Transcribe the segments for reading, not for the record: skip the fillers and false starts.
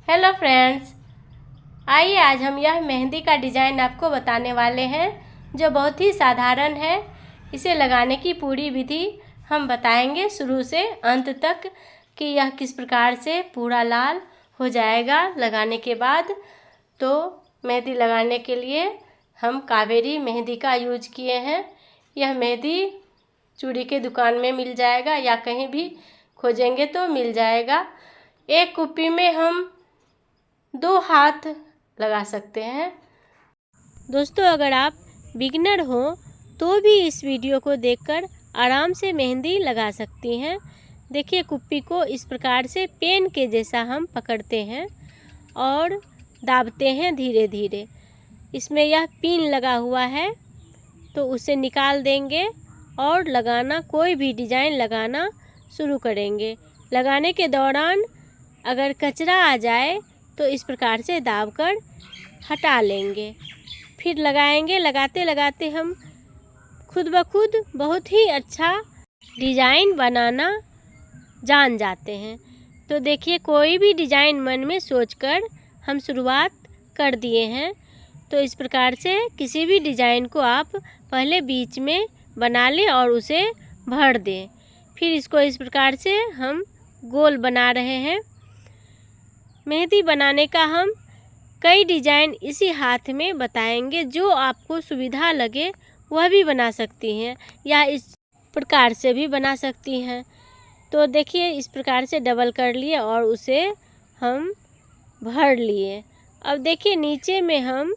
Hello friends, आइए आज हम यह मेहंदी का डिज़ाइन आपको बताने वाले हैं जो बहुत ही साधारण है। इसे लगाने की पूरी विधि हम बताएंगे शुरू से अंत तक कि यह किस प्रकार से पूरा लाल हो जाएगा लगाने के बाद। तो मेहंदी लगाने के लिए हम कावेरी मेहंदी का यूज किए हैं। यह मेहंदी चूड़ी के दुकान में मिल जाएगा या कहीं भी खोजेंगे तो मिल जाएगा। एक कुप्पी में हम 2 हाथ लगा सकते हैं। दोस्तों, अगर आप बिगिनर हो तो भी इस वीडियो को देखकर आराम से मेहंदी लगा सकती हैं। देखिए, कुप्पी को इस प्रकार से पेन के जैसा हम पकड़ते हैं और दाबते हैं धीरे धीरे। इसमें यह पिन लगा हुआ है तो उसे निकाल देंगे और लगाना, कोई भी डिज़ाइन लगाना शुरू करेंगे। लगाने के दौरान अगर कचरा आ जाए तो इस प्रकार से दाबकर हटा लेंगे, फिर लगाएंगे। लगाते लगाते हम खुद ब खुद बहुत ही अच्छा डिज़ाइन बनाना जान जाते हैं। तो देखिए, कोई भी डिज़ाइन मन में सोचकर हम शुरुआत कर दिए हैं। तो इस प्रकार से किसी भी डिज़ाइन को आप पहले बीच में बना लें और उसे भर दें। फिर इसको इस प्रकार से हम गोल बना रहे हैं। मेहंदी बनाने का हम कई डिज़ाइन इसी हाथ में बताएंगे, जो आपको सुविधा लगे वह भी बना सकती हैं या इस प्रकार से भी बना सकती हैं। तो देखिए, इस प्रकार से डबल कर लिए और उसे हम भर लिए। अब देखिए, नीचे में हम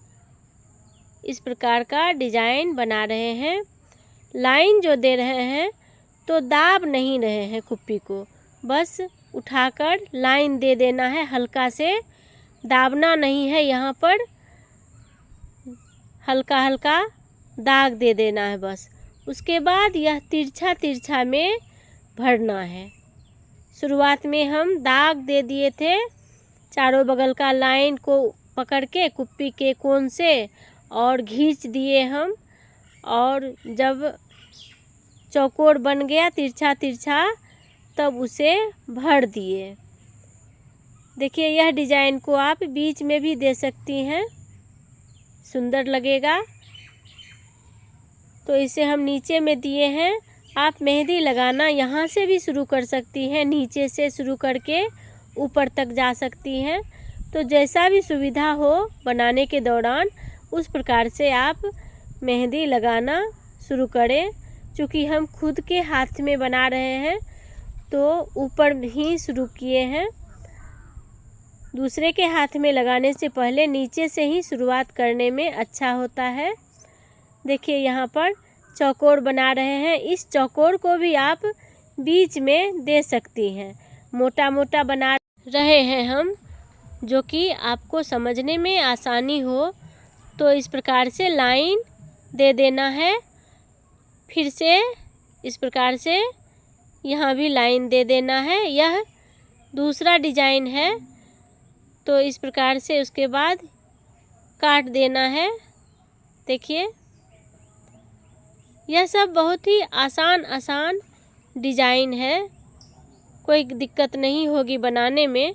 इस प्रकार का डिज़ाइन बना रहे हैं। लाइन जो दे रहे हैं तो दाब नहीं रहे हैं कुप्पी को, बस उठाकर लाइन दे देना है। हल्का से दाबना नहीं है, यहाँ पर हल्का हल्का दाग दे देना है बस। उसके बाद यह तिरछा तिरछा में भरना है। शुरुआत में हम दाग दे दिए थे, चारों बगल का लाइन को पकड़ के कुप्पी के कोन से और खींच दिए हम। और जब चौकोर बन गया तिरछा तिरछा तब उसे भर दिए। देखिए, यह डिज़ाइन को आप बीच में भी दे सकती हैं, सुंदर लगेगा। तो इसे हम नीचे में दिए हैं। आप मेहंदी लगाना यहाँ से भी शुरू कर सकती हैं, नीचे से शुरू करके ऊपर तक जा सकती हैं। तो जैसा भी सुविधा हो बनाने के दौरान उस प्रकार से आप मेहंदी लगाना शुरू करें। चूँकि हम खुद के हाथ में बना रहे हैं तो ऊपर ही शुरू किए हैं। दूसरे के हाथ में लगाने से पहले नीचे से ही शुरुआत करने में अच्छा होता है। देखिए, यहाँ पर चौकोर बना रहे हैं। इस चौकोर को भी आप बीच में दे सकती हैं। मोटा मोटा बना रहे हैं हम, जो कि आपको समझने में आसानी हो। तो इस प्रकार से लाइन दे देना है। फिर से इस प्रकार से यहाँ भी लाइन दे देना है। यह दूसरा डिज़ाइन है तो इस प्रकार से उसके बाद काट देना है। देखिए, यह सब बहुत ही आसान डिज़ाइन है, कोई दिक्कत नहीं होगी बनाने में।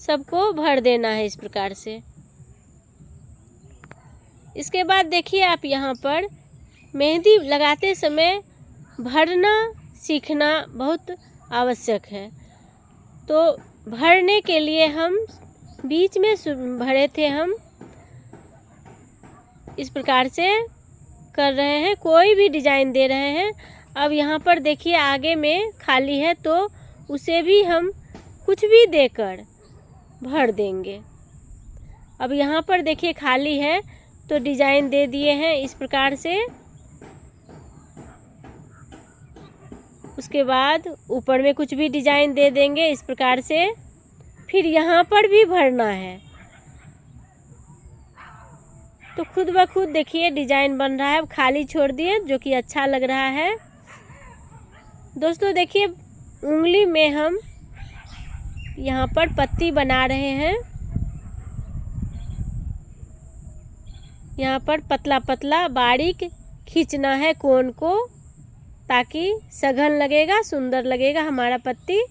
सबको भर देना है इस प्रकार से। इसके बाद देखिए, आप यहाँ पर मेहंदी लगाते समय भरना सीखना बहुत आवश्यक है। तो भरने के लिए हम बीच में भरे थे, हम इस प्रकार से कर रहे हैं। कोई भी डिज़ाइन दे रहे हैं। अब यहाँ पर देखिए, आगे में खाली है तो उसे भी हम कुछ भी देकर भर देंगे। अब यहाँ पर देखिए खाली है तो डिज़ाइन दे दिए हैं इस प्रकार से। उसके बाद ऊपर में कुछ भी डिज़ाइन दे देंगे इस प्रकार से। फिर यहाँ पर भी भरना है। तो खुद ब खुद देखिए डिज़ाइन बन रहा है। अब खाली छोड़ दिए, जो कि अच्छा लग रहा है। दोस्तों देखिए, उंगली में हम यहाँ पर पत्ती बना रहे हैं। यहाँ पर पतला पतला बारीक खींचना है कोन को, ताकि सघन लगेगा, सुंदर लगेगा हमारा पत्ती।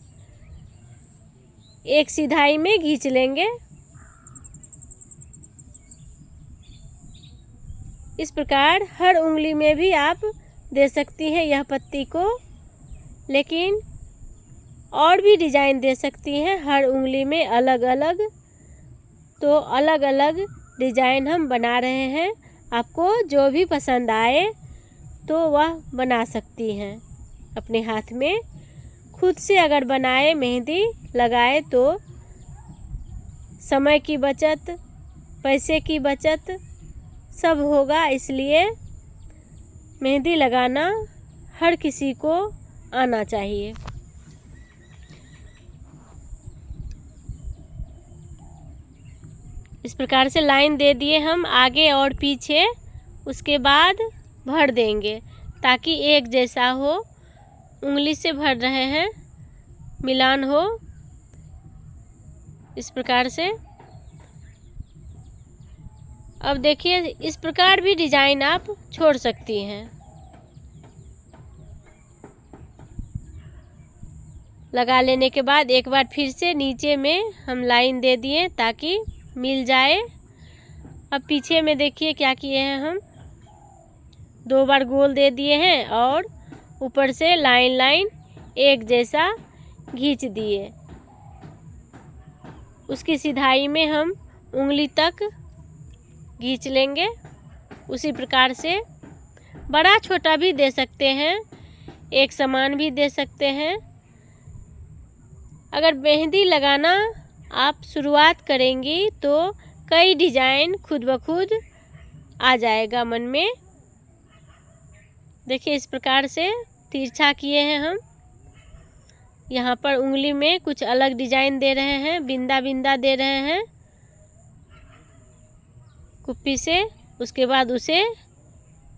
एक सिधाई में खींच लेंगे। इस प्रकार हर उंगली में भी आप दे सकती हैं यह पत्ती को, लेकिन और भी डिजाइन दे सकती हैं हर उंगली में अलग अलग। तो अलग अलग डिजाइन हम बना रहे हैं, आपको जो भी पसंद आए तो वह बना सकती हैं अपने हाथ में। खुद से अगर बनाए मेहंदी लगाए तो समय की बचत, पैसे की बचत सब होगा, इसलिए मेहंदी लगाना हर किसी को आना चाहिए। इस प्रकार से लाइन दे दिए हम आगे और पीछे, उसके बाद भर देंगे ताकि एक जैसा हो। उंगली से भर रहे हैं, मिलान हो। इस प्रकार से अब देखिए, इस प्रकार भी डिजाइन आप छोड़ सकती हैं। लगा लेने के बाद एक बार फिर से नीचे में हम लाइन दे दिए ताकि मिल जाए। अब पीछे में देखिए क्या किए हैं हम, 2 बार गोल दे दिए हैं और ऊपर से लाइन लाइन एक जैसा खींच दिए। उसकी सिधाई में हम उंगली तक खींच लेंगे। उसी प्रकार से बड़ा छोटा भी दे सकते हैं, एक समान भी दे सकते हैं। अगर मेहंदी लगाना आप शुरुआत करेंगी तो कई डिजाइन खुद ब खुद आ जाएगा मन में। देखिए इस प्रकार से तिरछा किए हैं हम। यहाँ पर उंगली में कुछ अलग डिजाइन दे रहे हैं, बिंदा बिंदा दे रहे हैं कुप्पी से। उसके बाद उसे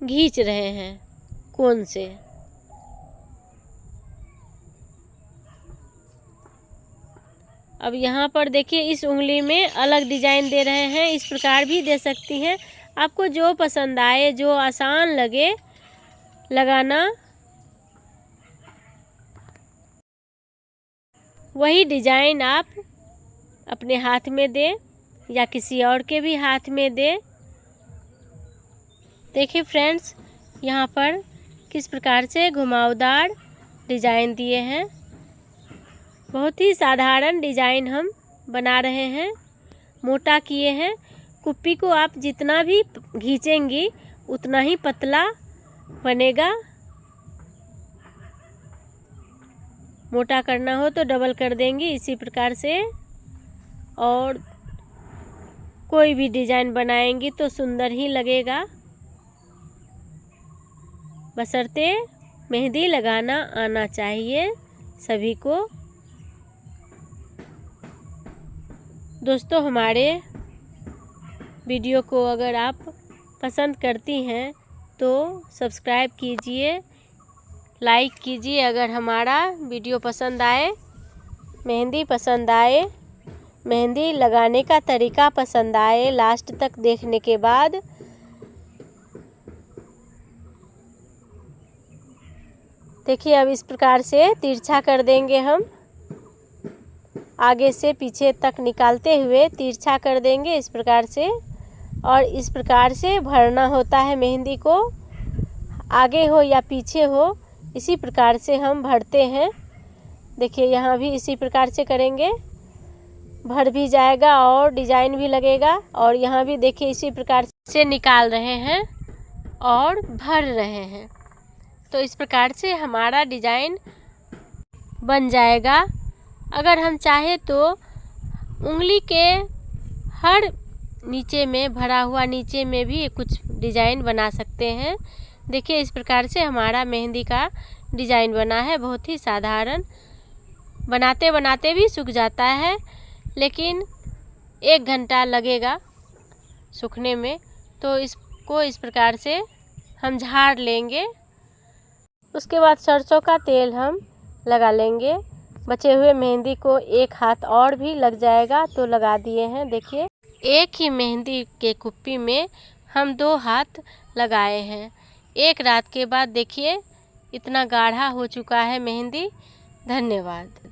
खींच रहे हैं कोन से। अब यहाँ पर देखिए इस उंगली में अलग डिजाइन दे रहे हैं, इस प्रकार भी दे सकती हैं। आपको जो पसंद आए, जो आसान लगे लगाना, वही डिजाइन आप अपने हाथ में दें या किसी और के भी हाथ में दें। देखिए फ्रेंड्स, यहाँ पर किस प्रकार से घुमावदार डिजाइन दिए हैं। बहुत ही साधारण डिजाइन हम बना रहे हैं, मोटा किए हैं। कुप्पी को आप जितना भी खींचेंगी उतना ही पतला बनेगा। मोटा करना हो तो डबल कर देंगी इसी प्रकार से। और कोई भी डिजाइन बनाएंगी तो सुंदर ही लगेगा, बशर्ते मेहंदी लगाना आना चाहिए सभी को। दोस्तों, हमारे वीडियो को अगर आप पसंद करती हैं तो सब्सक्राइब कीजिए, लाइक कीजिए। अगर हमारा वीडियो पसंद आए, मेहंदी पसंद आए, मेहंदी लगाने का तरीका पसंद आए लास्ट तक देखने के बाद, देखिए अब इस प्रकार से तिरछा कर देंगे हम। आगे से पीछे तक निकालते हुए तिरछा कर देंगे इस प्रकार से। और इस प्रकार से भरना होता है मेहंदी को, आगे हो या पीछे हो, इसी प्रकार से हम भरते हैं। देखिए यहाँ भी इसी प्रकार से करेंगे, भर भी जाएगा और डिजाइन भी लगेगा। और यहाँ भी देखिए इसी प्रकार से निकाल रहे हैं और भर रहे हैं। तो इस प्रकार से हमारा डिजाइन बन जाएगा। अगर हम चाहे तो उंगली के हर नीचे में, भरा हुआ नीचे में भी कुछ डिजाइन बना सकते हैं। देखिए इस प्रकार से हमारा मेहंदी का डिजाइन बना है, बहुत ही साधारण। बनाते बनाते भी सूख जाता है, लेकिन 1 घंटा लगेगा सूखने में। तो इसको इस प्रकार से हम झाड़ लेंगे। उसके बाद सरसों का तेल हम लगा लेंगे। बचे हुए मेहंदी को 1 हाथ और भी लग जाएगा तो लगा दिए हैं। देखिए एक ही मेहंदी के कुप्पी में हम 2 हाथ लगाए हैं। 1 रात के बाद देखिए इतना गाढ़ा हो चुका है मेहंदी। धन्यवाद।